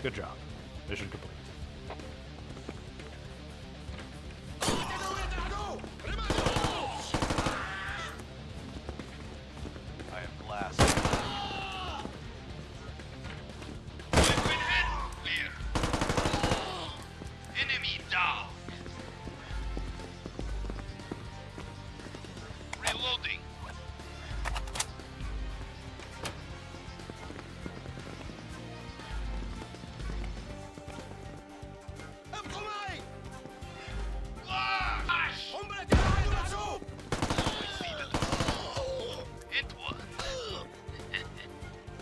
Good job. Mission complete. I am blast. Liquid head clear. Enemy down. Reloading. Flash! It was.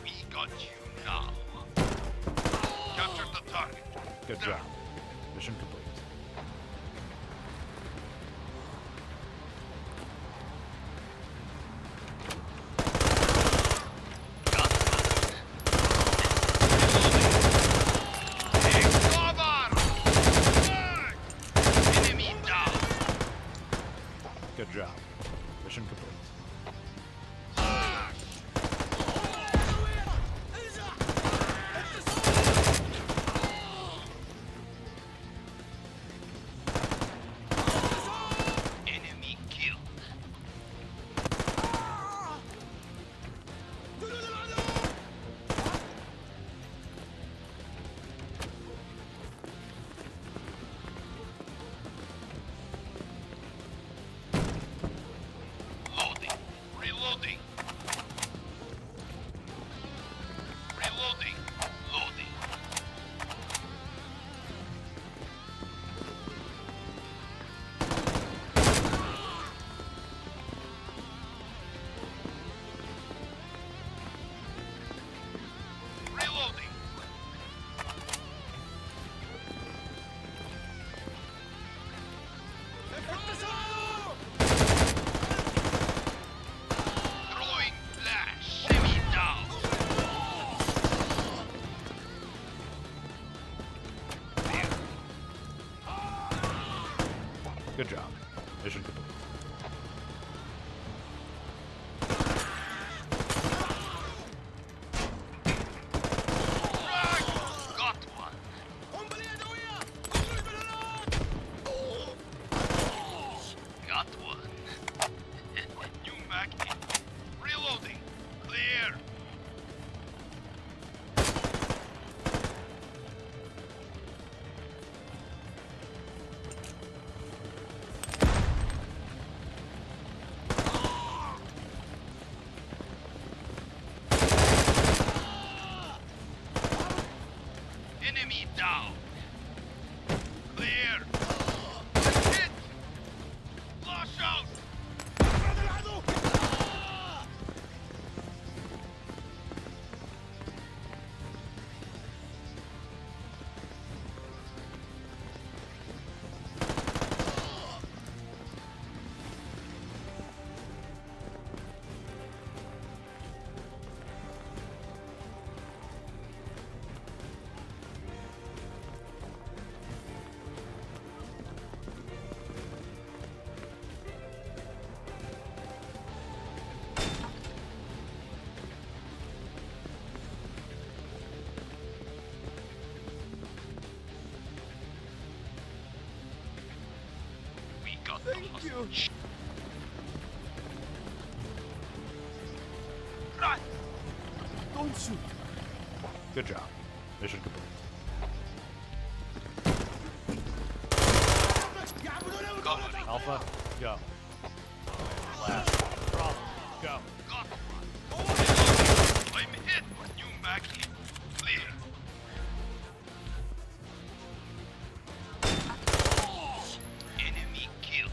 We got you now. Capture the target. Good job. Mission complete. Take cover! Enemy down. Good job. Mission complete. Enemy killed. Loading. Reloading. Reloading. Loading. Reloading. Throwing flash. Enemy down. Good job. Mission complete. Frag! Got one. Got one. New magnet. Reloading. Clear. Enemy down. Clear. Hit. Flush out. We got the hostage. Run. Don't shoot. Good job. Mission complete. Cover. Alpha, go. Blast. Bravo, go. Got one. I'm hit. New magnet. Clear. Enemy killed.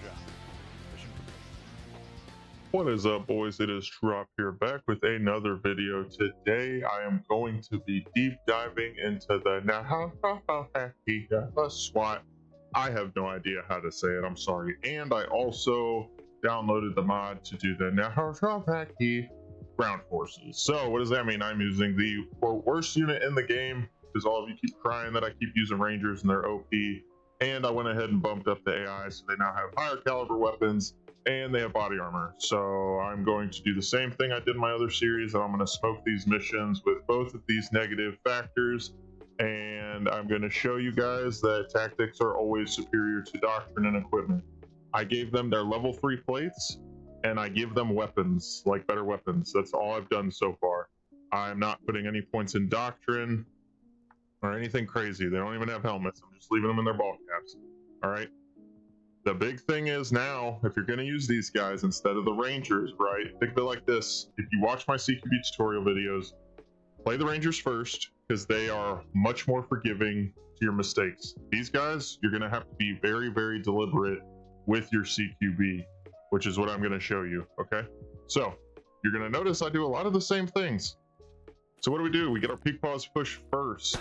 job. Mission complete. What is up, boys? It is Drop here, back with another video. Today I am going to be deep diving into the Nowheraki SWAT. I have no idea how to say it, I'm sorry. And I also downloaded the mod to do the Nowheraki ground forces. So what does that mean? I'm using the quote worst unit in the game, because all of you keep crying that I keep using Rangers and they're OP. And I went ahead and bumped up the AI, so they now have higher caliber weapons and they have body armor. So I'm going to do the same thing I did in my other series, and I'm going to smoke these missions with both of these negative factors. And I'm going to show you guys that tactics are always superior to doctrine and equipment. I gave them their level 3 plates, and I give them weapons, like better weapons. That's all I've done so far. I'm not putting any points in doctrine or anything crazy. They don't even have helmets. I'm just leaving them in their ball caps. All right. The big thing is now, if you're going to use these guys instead of the Rangers, right? Think of it like this. If you watch my CQB tutorial videos, play the Rangers first, because they are much more forgiving to your mistakes. These guys, you're going to have to be very, very deliberate with your CQB, which is what I'm going to show you, okay? So, you're going to notice I do a lot of the same things. So what do? We get our peak pause push first.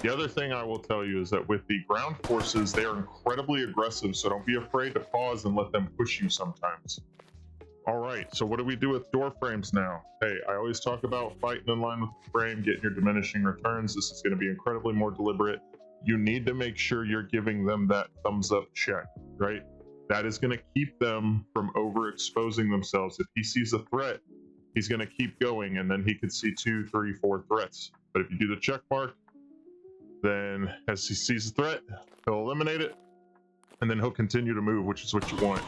The other thing I will tell you is that with the ground forces, they are incredibly aggressive, so don't be afraid to pause and let them push you sometimes. All right, so what do we do with door frames now? Hey, I always talk about fighting in line with the frame, getting your diminishing returns. This is going to be incredibly more deliberate. You need to make sure you're giving them that thumbs up check, right? That is going to keep them from overexposing themselves. If he sees a threat, he's going to keep going, and then he could see 2, 3, 4 threats. But if you do the check mark, then as he sees the threat, he'll eliminate it, and then he'll continue to move, which is what you want.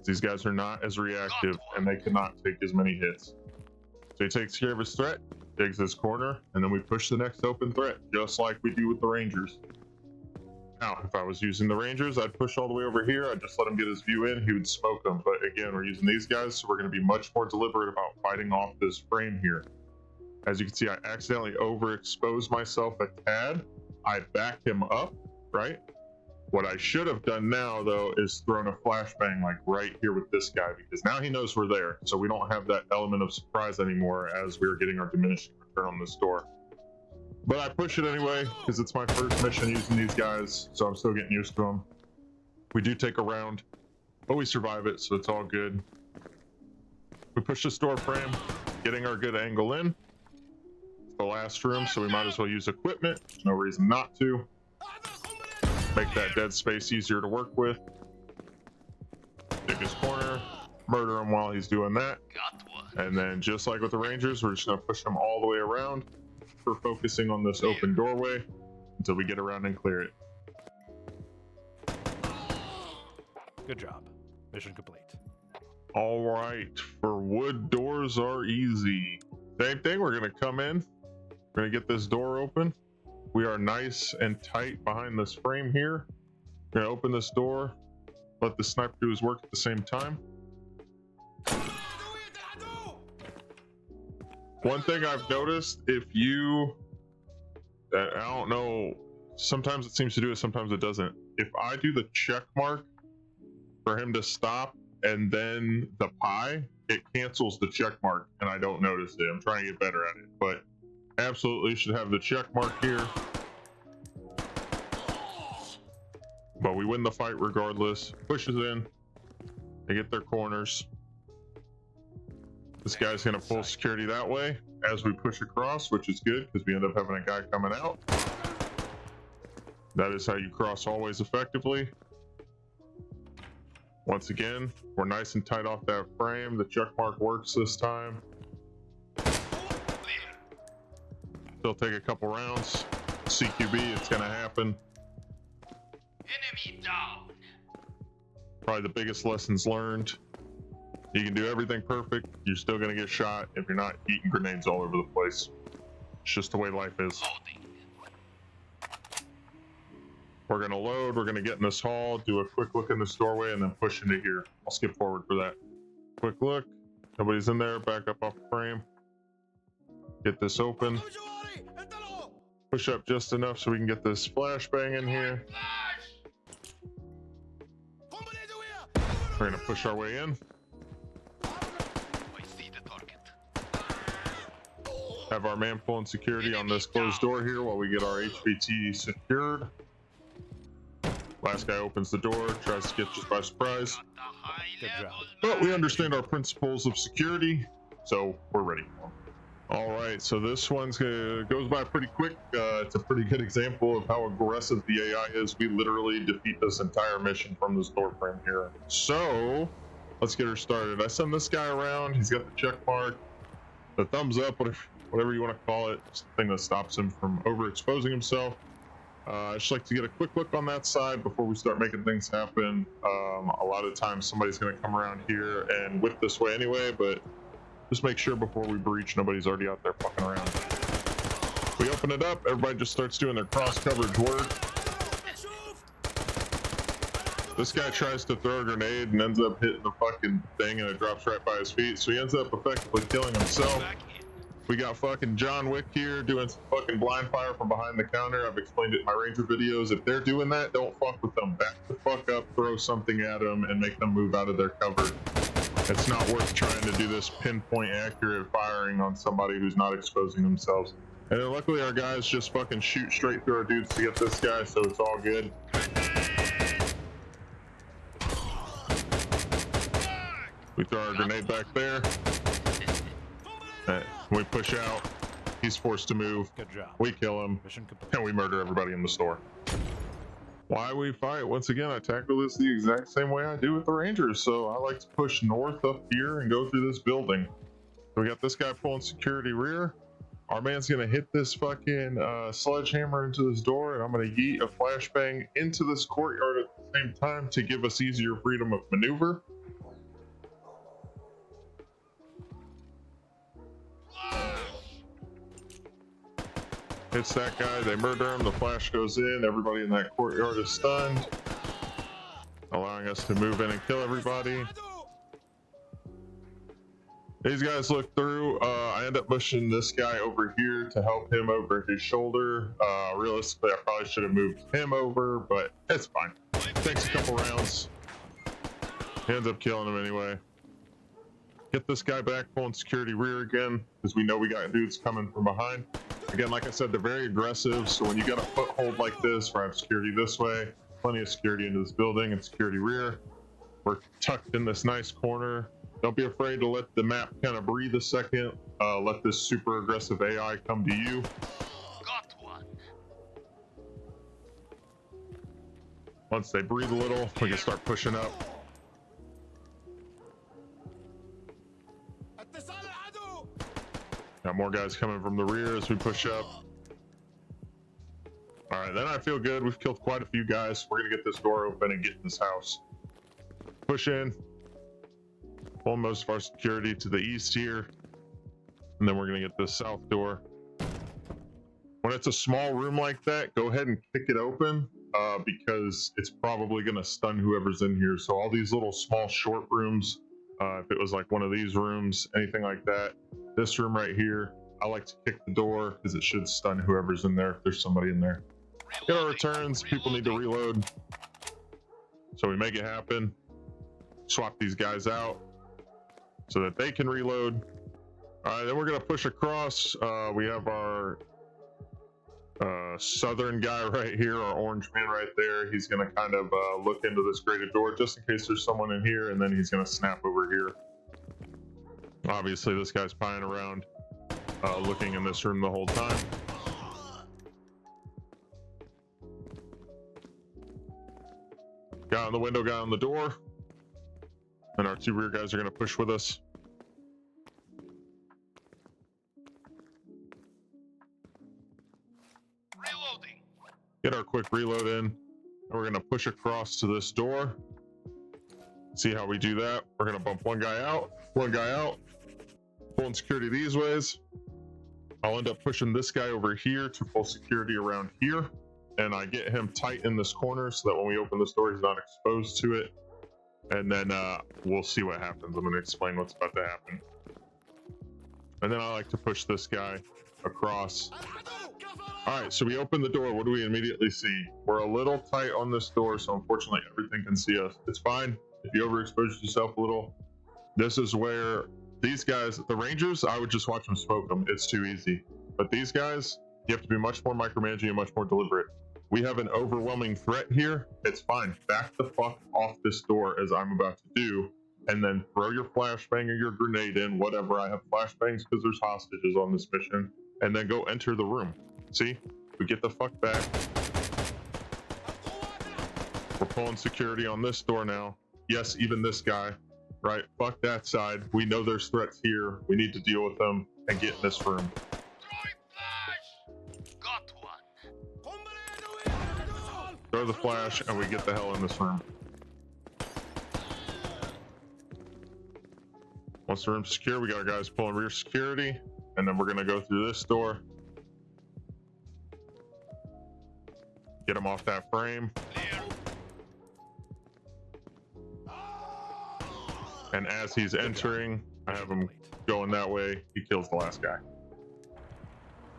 These guys are not as reactive, and they cannot take as many hits. So he takes care of his threat, digs his corner, and then we push the next open threat, just like we do with the Rangers. Now, if I was using the Rangers, I'd push all the way over here. I'd just let him get his view in. He would smoke them. But again, we're using these guys, so we're going to be much more deliberate about fighting off this frame here. As you can see, I accidentally overexposed myself a tad. I backed him up, right? What I should have done now, though, is thrown a flashbang like right here with this guy, because now he knows we're there. So we don't have that element of surprise anymore as we're getting our diminishing return on this door. But I push it anyway, because it's my first mission using these guys, so I'm still getting used to them. We do take a round, but we survive it, so it's all good. We push this door frame, getting our good angle in. The last room, so we might as well use equipment. No reason not to. Make that dead space easier to work with. Dig his corner, murder him while he's doing that. And then just like with the Rangers, we're just going to push him all the way around. We're focusing on this open doorway until we get around and clear it. Good job. Mission complete. All right, for wood doors are easy. Same thing, we're going to come in. We're going to get this door open. We are nice and tight behind this frame here. We're going to open this door, let the sniper do his work at the same time. One thing I've noticed, if you, I don't know, sometimes it seems to do it, sometimes it doesn't. If I do the check mark for him to stop and then the pie, it cancels the check mark and I don't notice it. I'm trying to get better at it, but absolutely should have the check mark here. But we win the fight regardless. Pushes in. They get their corners. This guy's going to pull security that way as we push across, which is good because we end up having a guy coming out. That is how you cross always effectively. Once again, we're nice and tight off that frame. The check mark works this time. Still take a couple rounds. CQB, it's gonna happen. Enemy down. Probably the biggest lessons learned. You can do everything perfect, you're still gonna get shot if you're not eating grenades all over the place. It's just the way life is. Loading. We're gonna load, we're gonna get in this hall, do a quick look in this doorway, and then push into here. I'll skip forward for that. Quick look, nobody's in there, back up off the frame. Get this open. Push up just enough so we can get this flashbang in here. We're gonna push our way in. I see the target. Have our man pulling security on this closed door here while we get our HVT secured. Last guy opens the door, tries to get us by surprise. Got the high Good job. level But we understand our principles of security, so we're ready for them. All right, so this one's goes by pretty quick. It's a pretty good example of how aggressive the AI is. We literally defeat this entire mission from this door frame here. So let's get her started. I send this guy around. He's got the check mark, the thumbs up, whatever you want to call it. It's the thing that stops him from overexposing himself. I just like to get a quick look on that side before we start making things happen. A lot of times somebody's going to come around here and whip this way anyway, but just make sure before we breach, nobody's already out there fucking around. We open it up, everybody just starts doing their cross coverage work. This guy tries to throw a grenade and ends up hitting the fucking thing and it drops right by his feet, so he ends up effectively killing himself. back in. We got fucking John Wick here doing some fucking blind fire from behind the counter. I've explained it in my Ranger videos. If they're doing that, don't fuck with them. Back the fuck up, throw something at them, and make them move out of their cover. It's not worth trying to do this pinpoint accurate firing on somebody who's not exposing themselves. And then luckily our guys just fucking shoot straight through our dudes to get this guy, so it's all good. We throw our grenade back there. We push out. He's forced to move. Good job. We kill him. Mission complete. And we murder everybody in the store. Why we fight? Once again, I tackle this the exact same way I do with the Rangers. So I like to push north up here and go through this building. So we got this guy pulling security rear. Our man's gonna hit this fucking sledgehammer into this door, and I'm gonna yeet a flashbang into this courtyard at the same time to give us easier freedom of maneuver. Hits that guy, they murder him, the flash goes in, everybody in that courtyard is stunned, allowing us to move in and kill everybody. These guys look through. I end up pushing this guy over here to help him over his shoulder. Realistically, I probably should have moved him over, but it's fine. Takes a couple rounds. He ends up killing him anyway. Get this guy back, pulling security rear again, because we know we got dudes coming from behind. Again, like I said, they're very aggressive, so when you got a foothold like this, where I have security this way, plenty of security into this building and security rear. We're tucked in this nice corner. Don't be afraid to let the map kind of breathe a second. Let this super aggressive AI come to you. Got one. Once they breathe a little, we can start pushing up. Got more guys coming from the rear as we push up. All right, then I feel good. We've killed quite a few guys. We're gonna get this door open and get in this house. Push in. Pull most of our security to the east here. And then we're gonna get this south door. When it's a small room like that, go ahead and kick it open because it's probably gonna stun whoever's in here. So all these little small short rooms, if it was like one of these rooms, anything like that, this room right here, I like to kick the door because it should stun whoever's in there if there's somebody in there. Get our returns, people need to reload. So we make it happen. Swap these guys out so that they can reload. All right, then we're gonna push across. We have our southern guy right here, our orange man right there. He's gonna kind of look into this grated door just in case there's someone in here, and then he's gonna snap over here. Obviously, this guy's pieing around, looking in this room the whole time. Guy on the window, guy on the door. And our two rear guys are gonna push with us. Reloading. Get our quick reload in. And we're gonna push across to this door. See how we do that. We're gonna bump one guy out, pulling security these ways. I'll end up pushing this guy over here to pull security around here. And I get him tight in this corner so that when we open this door, he's not exposed to it. And then we'll see what happens. I'm gonna explain what's about to happen. And then I like to push this guy across. All right, so we open the door. What do we immediately see? We're a little tight on this door, so unfortunately everything can see us. It's fine. if you overexpose yourself a little, this is where these guys, the Rangers, I would just watch them smoke them. It's too easy. But these guys, you have to be much more micromanaging and much more deliberate. We have an overwhelming threat here. It's fine. Back the fuck off this door as I'm about to do, and then throw your flashbang or your grenade in, whatever. I have flashbangs because there's hostages on this mission, and then go enter the room. See? We get the fuck back. We're pulling security on this door now. Yes, even this guy, right? Fuck that side. We know there's threats here. We need to deal with them and get in this room. Throwing flash! Got one. Throw the flash and we get the hell in this room. Once the room's secure, we got our guys pulling rear security, and then we're gonna go through this door. Get him off that frame. Clear. And as he's entering, I have him going that way. He kills the last guy.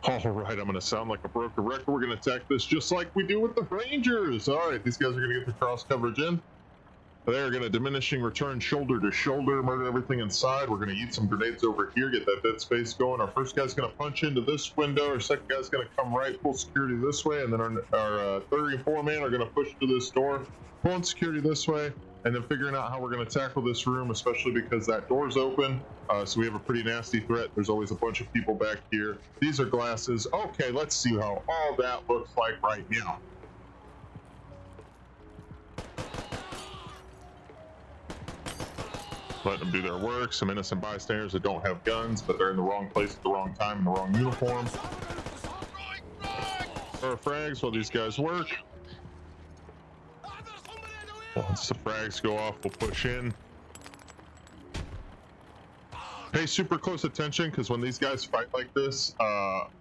All right, I'm gonna sound like a broken record. We're gonna attack this just like we do with the Rangers. All right, these guys are gonna get the cross coverage in. They're gonna diminishing return shoulder to shoulder, murder everything inside. We're gonna eat some grenades over here, get that dead space going. Our first guy's gonna punch into this window. Our second guy's gonna come right, pull security this way, and then our 34 man are gonna push to this door, pulling security this way, and then figuring out how we're gonna tackle this room, especially because that door's open. So we have a pretty nasty threat. There's always a bunch of people back here. These are glasses. Okay, let's see how all that looks like right now. Let them do their work. Some innocent bystanders that don't have guns, but they're in the wrong place at the wrong time in the wrong uniform. Or frags while these guys work. Once the frags go off, we'll push in. Pay super close attention, because when these guys fight like this,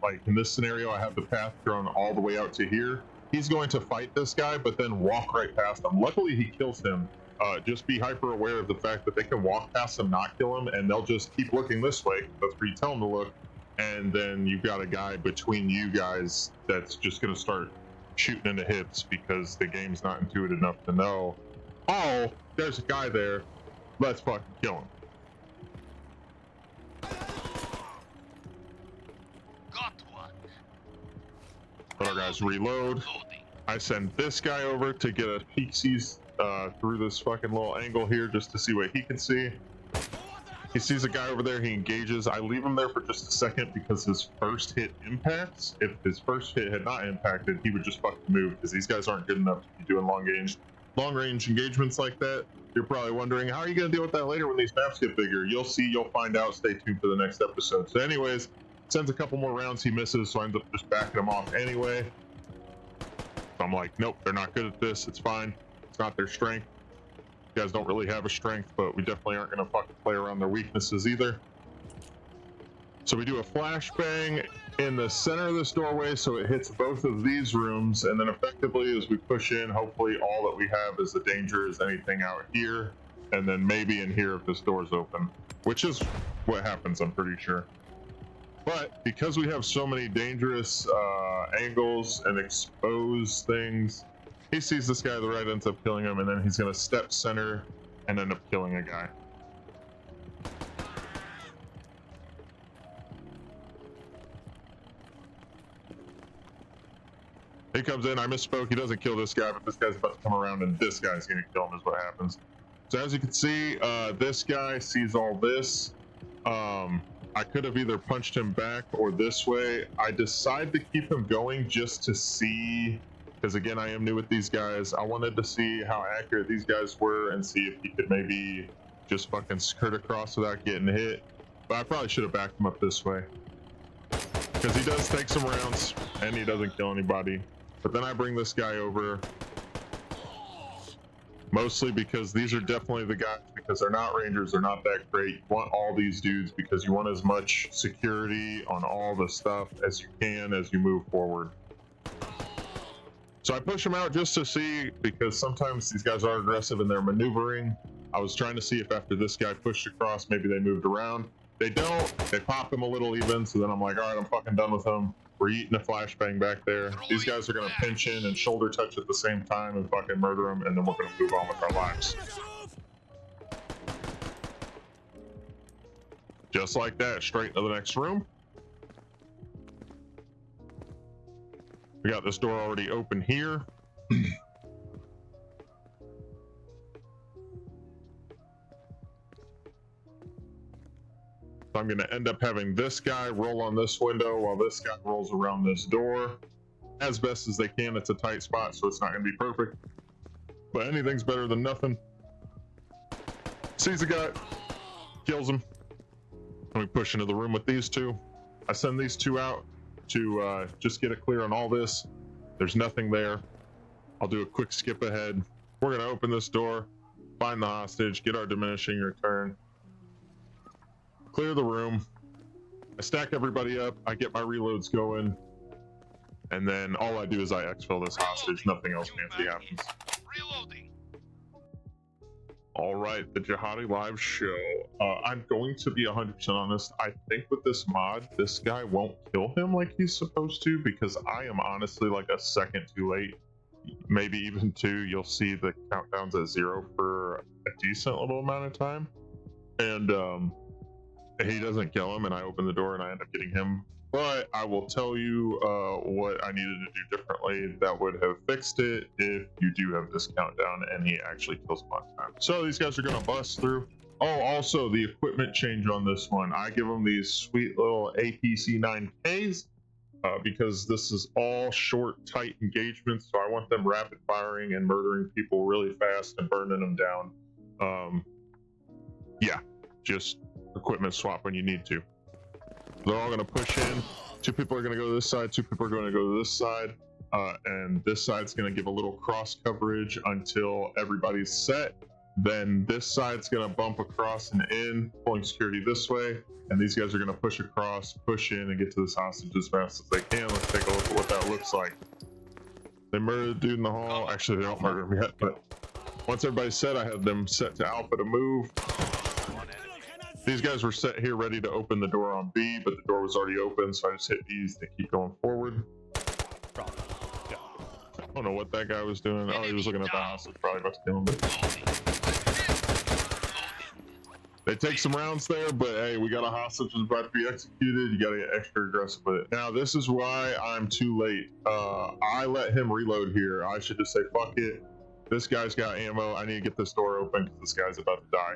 like in this scenario, I have the path drawn all the way out to here. He's going to fight this guy, but then walk right past him. Luckily, he kills him. Just be hyper aware of the fact that they can walk past him, not kill him, and they'll just keep looking this way. That's where you tell them to look. And then you've got a guy between you guys that's just going to start shooting into hips because the game's not intuitive enough to know, oh, there's a guy there. Let's fucking kill him. Got one. Let our guys reload. Loading. I send this guy over to get a peek sees through this fucking little angle here just to see what he can see. He sees a guy over there, he engages. I leave him there for just a second because his first hit impacts. If his first hit had not impacted, he would just fucking move because these guys aren't good enough to be doing long range engagements like that. You're probably wondering, how are you going to deal with that later when these maps get bigger? You'll see, you'll find out. Stay tuned for the next episode. So anyways, sends a couple more rounds, he misses, so I end up just backing him off anyway. So I'm like, nope, they're not good at this. It's fine. It's not their strength. You guys don't really have a strength, but we definitely aren't going to fucking play around their weaknesses either. So we do a flashbang in the center of this doorway so it hits both of these rooms, and then effectively as we push in, hopefully all that we have is the danger is anything out here, and then maybe in here if this door's open, which is what happens, I'm pretty sure. But because we have so many dangerous angles and exposed things, he sees this guy to the right, ends up killing him, and then he's gonna step center and end up killing a guy. He comes in, I misspoke, he doesn't kill this guy, but this guy's about to come around and this guy's gonna kill him is what happens. So as you can see, this guy sees all this. I could have either punched him back or this way. I decided to keep him going just to see, because again, I am new with these guys. I wanted to see how accurate these guys were and see if he could maybe just fucking skirt across without getting hit. But I probably should have backed him up this way, because he does take some rounds and he doesn't kill anybody. But then I bring this guy over, mostly because these are definitely the guys, because they're not Rangers, they're not that great. You want all these dudes because you want as much security on all the stuff as you can as you move forward. So I push them out just to see, because sometimes these guys are aggressive in their maneuvering. I was trying to see if after this guy pushed across, maybe they moved around. They don't, they pop him a little even, so then I'm like, all right, I'm fucking done with them. We're eating a flashbang back there. These guys are gonna pinch in and shoulder touch at the same time and fucking murder them, and then we're gonna move on with our lives. Just like that, straight into the next room. We got this door already open here. So I'm gonna end up having this guy roll on this window while this guy rolls around this door as best as they can. It's a tight spot, so it's not gonna be perfect, but anything's better than nothing. Sees the guy, kills him, and we push into the room with these two. I send these two out to just get it clear on all this. There's nothing there. I'll do a quick skip ahead. We're gonna open this door, find the hostage, get our diminishing return, clear the room. I stack everybody up, I get my reloads going, and then all I do is I exfil this hostage. Nothing else fancy happens. Reloading. All right, the Jihadi live show. I'm going to be 100% honest. I think with this mod, this guy won't kill him like he's supposed to, because I am honestly like a second too late. Maybe even two. You'll see the countdown's at 0 for a decent little amount of time. And he doesn't kill him, and I open the door and I end up getting him. But I will tell you what I needed to do differently that would have fixed it if you do have this countdown and he actually kills him on time. So these guys are gonna bust through. Oh, also the equipment change on this one. I give them these sweet little APC 9Ks because this is all short, tight engagements. So I want them rapid firing and murdering people really fast and burning them down. Yeah, just equipment swap when you need to. They're all going to push in. Two people are going to go to this side, two people are going to go to this side, and this side's going to give a little cross coverage until everybody's set. Then this side's going to bump across and in, pulling security this way, and these guys are going to push across, push in, and get to this hostage as fast as they can. Let's take a look at what that looks like. They murder the dude in the hall. Actually, they don't murder him yet, but once everybody's set, I have them set to Alpha to move. These guys were set here ready to open the door on B, but the door was already open, so I just hit E's to keep going forward. I don't know what that guy was doing. Oh, he was looking at the hostage, probably about to kill him. They take some rounds there, but hey, we got a hostage that's about to be executed. You gotta get extra aggressive with it. Now, this is why I'm too late. I let him reload here. I should just say, fuck it. This guy's got ammo. I need to get this door open because this guy's about to die.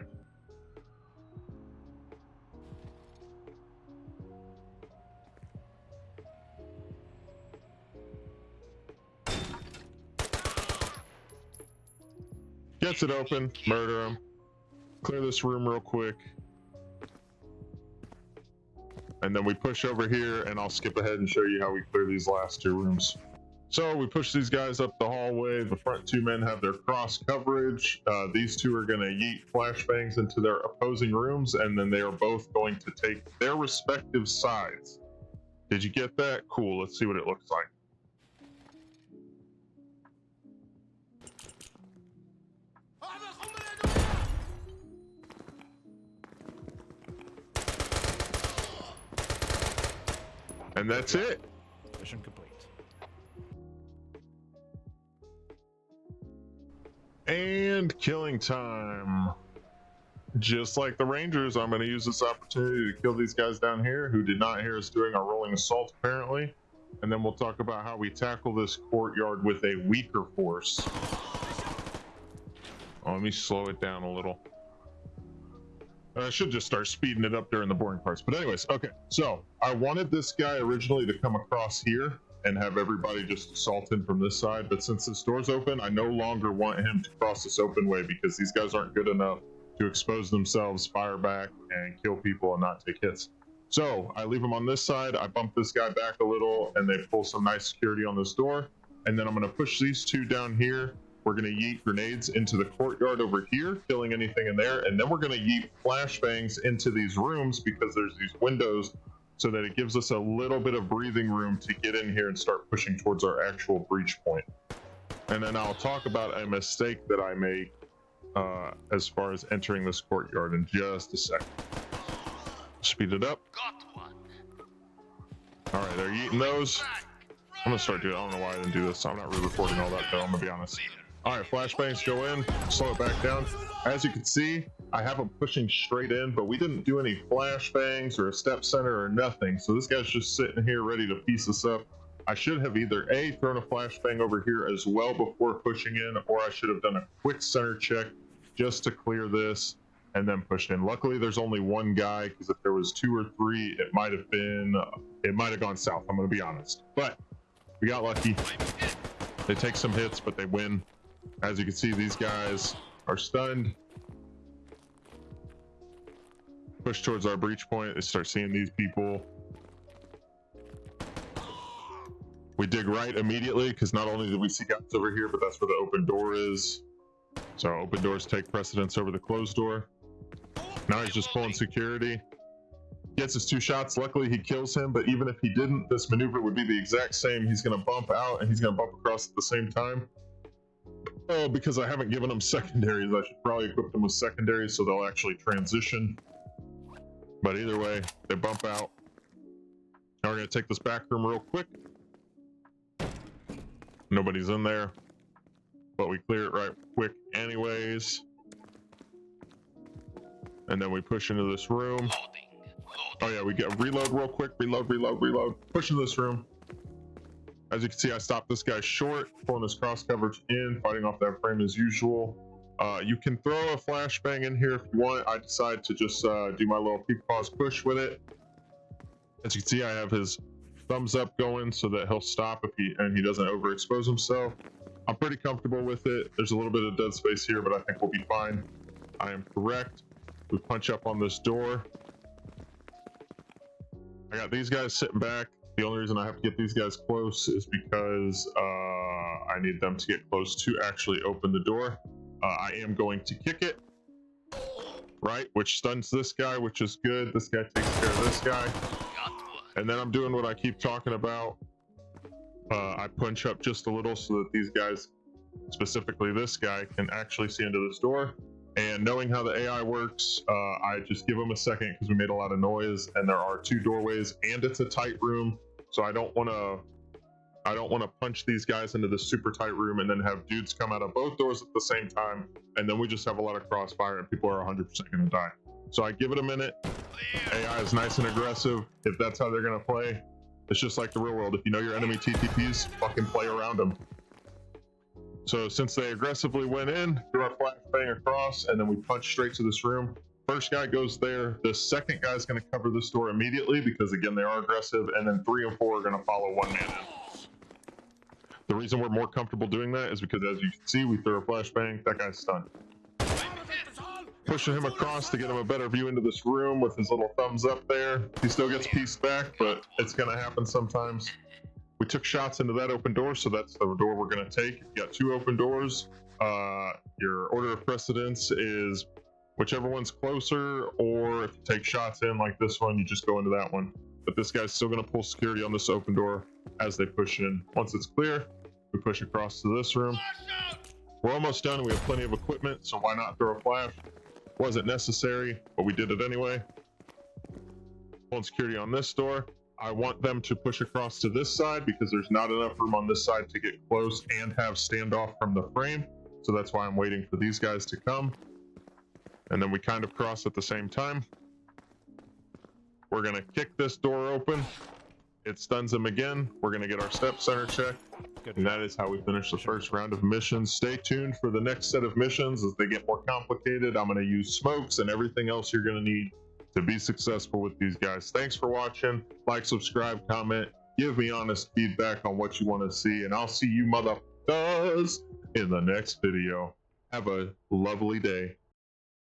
Gets it open, murder him, clear this room real quick, and then we push over here, and I'll skip ahead and show you how we clear these last two rooms. So we push these guys up the hallway. The front two men have their cross coverage. These two are going to yeet flashbangs into their opposing rooms, and then they are both going to take their respective sides. Did you get that? Cool, let's see what it looks like. And that's it. Mission complete. And killing time. Just like the Rangers, I'm going to use this opportunity to kill these guys down here who did not hear us doing our rolling assault, apparently. And then we'll talk about how we tackle this courtyard with a weaker force. Oh, let me slow it down a little. I should just start speeding it up during the boring parts. But anyways, okay. So I wanted this guy originally to come across here and have everybody just assault him from this side. But since this door's open, I no longer want him to cross this open way because these guys aren't good enough to expose themselves, fire back, and kill people and not take hits. So I leave him on this side. I bump this guy back a little and they pull some nice security on this door. And then I'm going to push these two down here. We're going to yeet grenades into the courtyard over here, killing anything in there. And then we're going to yeet flashbangs into these rooms because there's these windows so that it gives us a little bit of breathing room to get in here and start pushing towards our actual breach point. And then I'll talk about a mistake that I made as far as entering this courtyard in just a second. Speed it up. All right, they're yeeting those. I'm going to start doing it. I don't know why I didn't do this. I'm not re-recording all that though, I'm going to be honest. All right, flashbangs go in, slow it back down. As you can see, I have him pushing straight in, but we didn't do any flashbangs or a step center or nothing. So this guy's just sitting here ready to piece us up. I should have either A, thrown a flashbang over here as well before pushing in, or I should have done a quick center check just to clear this and then pushed in. Luckily, there's only one guy, because if there was 2 or 3, it might have gone south, I'm going to be honest. But we got lucky. They take some hits, but they win. As you can see, these guys are stunned. Push towards our breach point. They start seeing these people. We dig right immediately, because not only did we see guys over here, but that's where the open door is. So open doors take precedence over the closed door. Now he's just pulling security. Gets his 2 shots. Luckily, he kills him, but even if he didn't, this maneuver would be the exact same. He's going to bump out, and he's going to bump across at the same time. Oh, because I haven't given them secondaries. I should probably equip them with secondaries so they'll actually transition. But either way, they bump out. Now we're going to take this back room real quick. Nobody's in there, but we clear it right quick anyways. And then we push into this room. Oh yeah, we get reload real quick. Reload. Push into this room. As you can see, I stopped this guy short, pulling his cross coverage in, fighting off that frame as usual. You can throw a flashbang in here if you want. I decide to just do my little peek pause push with it. As you can see, I have his thumbs up going so that he'll stop if he doesn't overexpose himself. I'm pretty comfortable with it. There's a little bit of dead space here, but I think we'll be fine. I am correct. We punch up on this door. I got these guys sitting back. The only reason I have to get these guys close is because I need them to get close to actually open the door. I am going to kick it, right, which stuns this guy, which is good. This guy takes care of this guy. And then I'm doing what I keep talking about. I punch up just a little so that these guys, specifically this guy, can actually see into this door. And knowing how the AI works, I just give them a second because we made a lot of noise, and there are 2 doorways, and it's a tight room. So I don't want to punch these guys into this super tight room and then have dudes come out of both doors at the same time, and then we just have a lot of crossfire and people are 100% going to die. So I give it a minute. AI is nice and aggressive. If that's how they're going to play, it's just like the real world. If you know your enemy TTPs, fucking play around them. So since they aggressively went in, threw our flashbang across, and then we punch straight to this room. First guy goes there. The second guy is going to cover this door immediately because, again, they are aggressive, and then 3 and 4 are going to follow one man in. The reason we're more comfortable doing that is because, as you can see, we throw a flashbang. That guy's stunned. Pushing him across to get him a better view into this room with his little thumbs up there. He still gets pieced back, but it's going to happen sometimes. We took shots into that open door, so that's the door we're going to take. If you got 2 open doors, your order of precedence is whichever one's closer, or if you take shots in like this one, you just go into that one. But this guy's still going to pull security on this open door as they push in. Once it's clear, we push across to this room. We're almost done. We have plenty of equipment, so why not throw a flash? Wasn't necessary, but we did it anyway. Pulling security on this door. I want them to push across to this side because there's not enough room on this side to get close and have standoff from the frame. So that's why I'm waiting for these guys to come. And then we kind of cross at the same time. We're going to kick this door open. It stuns them again. We're going to get our step center check. And that is how we finish the first round of missions. Stay tuned for the next set of missions as they get more complicated. I'm going to use smokes and everything else you're going to need to be successful with these guys. Thanks for watching. Like, subscribe, comment, give me honest feedback on what you want to see, and I'll see you motherfuckers in the next video. Have a lovely day.